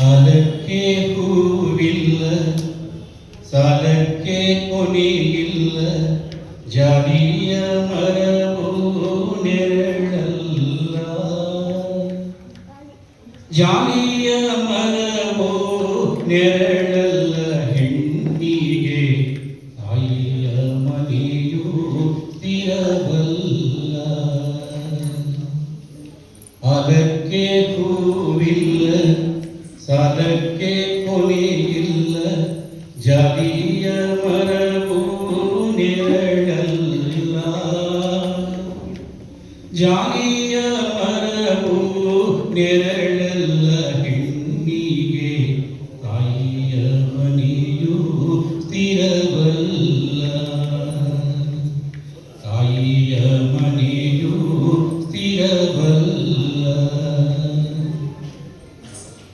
ಕಾಲಕ್ಕೆ ಹೂವಿಲ್ಲ, ಸಾಲಕ್ಕೆ ಕೊನೆಯಿಲ್ಲ, ಜಾಲಿಯ ಮರವೋ ನೆರಳಲ್ಲ. ಜಾಲಿಯ ಮರವೋ ನೆರಳಲ್ಲ, ಹೆಣ್ಣಿಗೆ ತಾಯಿಯ ಮನೆಯೂ ಸ್ಥಿರವಲ್ಲ. ಅದಕ್ಕೆ ಹೂವಿಲ್ಲ, ಸಾಲಕ್ಕೆ ಕೊನೆಯಿಲ್ಲ, ಜಾಲಿಯ ಮರವೂ ನೆರಳಲ್ಲ. ಜಾಲಿಯ ಮರವೂ ನೆರಳಲ್ಲ, ಹೆಣ್ಣಿಗೆ ತಾಯಿಯ ಮನೆಯೂ ಸ್ಥಿರವಲ್ಲ. ತಾಯಿಯ ಮನೆಯೂ ಸ್ಥಿರವಲ್ಲ.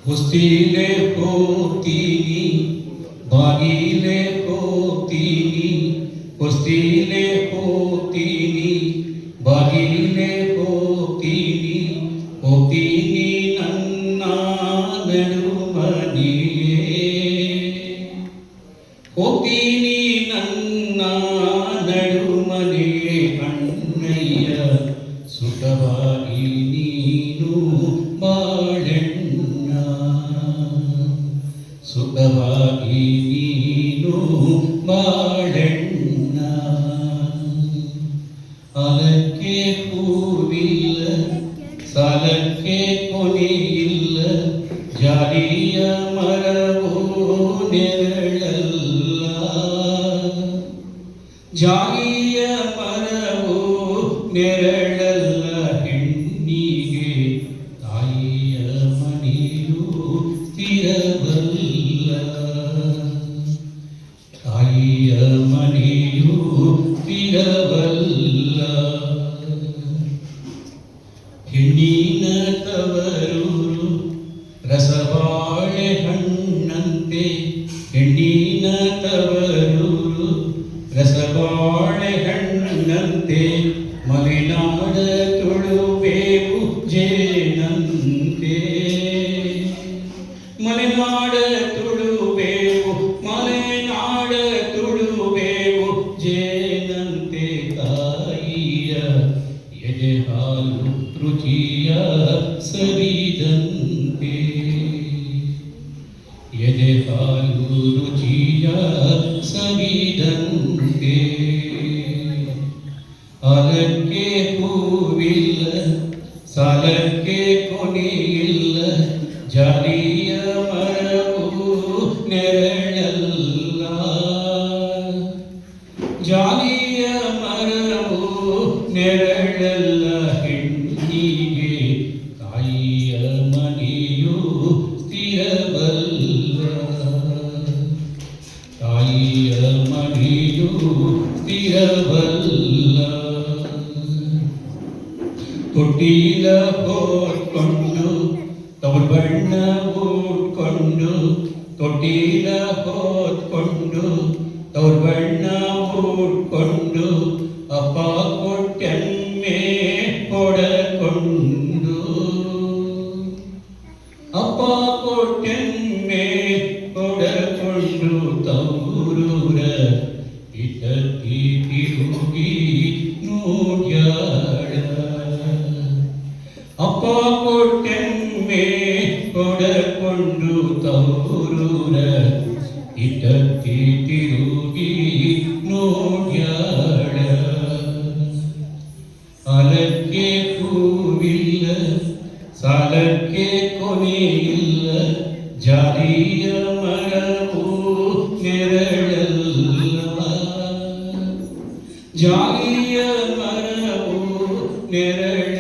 ಕುಸ್ತಿಲೆ ಹೋಗ್ತೀನಿ, ಬಾಗಿಲೆ ಹೋಗ್ತೀನಿ, ಕುಸ್ತಿಲೆ ಹೋಗ್ತೀನಿ, ಬಾಗಿಲೆ ಹೋಗ್ತೀನಿ, ಹೋಗ್ತೀನಿ ನನ್ನ ನಡುಮನೆಯೇ. ಹೋಗ್ತೀನಿ ನನ್ನ ನಡುಮನೆಯೇ, ಅಣ್ಣಯ್ಯ ಸುಖವಾಗಿ ನೀನು ಬಾಳೆಣ್ಣ. ಸುಖವಾಗಿ ನೀನು ಬಾಳೆಣ್ಣ. ಅದಕ್ಕೆ ಹೂವಿಲ್ಲ, ಸಾಲಕ್ಕೆ ಕೊನೆಯಿಲ್ಲ, ಜಾಲಿಯ ಮರವೋ ನೆರಳಲ್ಲ. ಜಾಲಿಯ ಮರವೋ ನೆರಳಲ್ಲ, ಹೆಣ್ಣಿಗೆ ತಾಯಿಯ ಮನೆಯೂ ಸ್ಥಿರವಲ್ಲ. ತಾಯಿಯ ಮನೆಯೂ ಸ್ಥಿರವಲ್ಲ. ಹೆಣ್ಣಿನ ತವರೂರು ರಸಬಾಳೆ ಹಣ್ಣಂತೆ, ಹೆಣ್ಣಿನ ತವರೂರು ರಸಬಾಳೆ ಹಣ್ಣಂತೆ, ಮಲೆನಾಡ ತುಳುಬೇವು ಜೇನಂತೆ. ಮಲೆನಾಡ ತುಳುಬೇವು, ಮಲೆನಾಡ ತುಳುಬೇವು ಜೇನಂತೆ, ತಾಯಿಯ ಎದೆ ಹಾಲು ರುಚಿಯ ಸವಿದಂತೆ. ಎದೆ ಹಾಲು ರುಚಿಯ ಸವಿದಂತೆ. ಅದಕ್ಕೆ ಹೂವಿಲ್ಲ, ಸಾಲಕ್ಕೆ ಕೊನೆಯಿಲ್ಲ, ಜಾಲಿಯ ಮರವೂ ನೆರಳಲ್ಲ. ಜಾಲಿಯ ಮರವೂ ನೆರಳಲ್ಲ, ಹೆಣ್ಣಿಗೆ ತಾಯಿಯ ಮನೆಯೂ ಸ್ಥಿರವಲ್ಲ. ತಾಯಿಯ ಮನೆಯೂ ಸ್ಥಿರವಲ್ಲ. ತೊಟ್ಟಿಲ ಹೋಡ್ಕೊಂಡು ತವರು ಬಣ್ಣ ಉಟ್ಕೊಂಡು, ತೊಟ್ಟಿಲ ಹೋದ್ಕೊಂಡು ತವರು ಬಣ್ಣ ಉಟ್ಕೊಂಡು, ಅಪ್ಪ ಕೊಟ್ಟೆಮ್ಮೆ ಹೊಡಕೊಂಡು. ಅಪ್ಪ ಕೊಟ್ಟೆಮ್ಮೆ ಹೊಡಕೊಂಡು, ತವರೂರ ಇಟಕ್ಕಿ ತಿರುಗಿ ನೋಡ್ಯಾಳ. ಅಪ್ಪ ಕೊಟ್ಟೆಮ್ಮೆ ಹೊಡಕೊಂಡು, ತವರೂರ ಇಟಕ್ಕಿ ತಿರುಗಿ ನೋಡ್ಯಾಳ. ಸಾಲಕ್ಕೆ ಹೂವಿಲ್ಲ, ಸಾಲಕ್ಕೆ ಕೊನೆಯಿಲ್ಲ, ಜಾಲಿಯ ಮರವೂ ನೆರಳಲ್ಲ. ಜಾಲಿಯ ಮರವೂ ನೆರಳಲ್ಲ.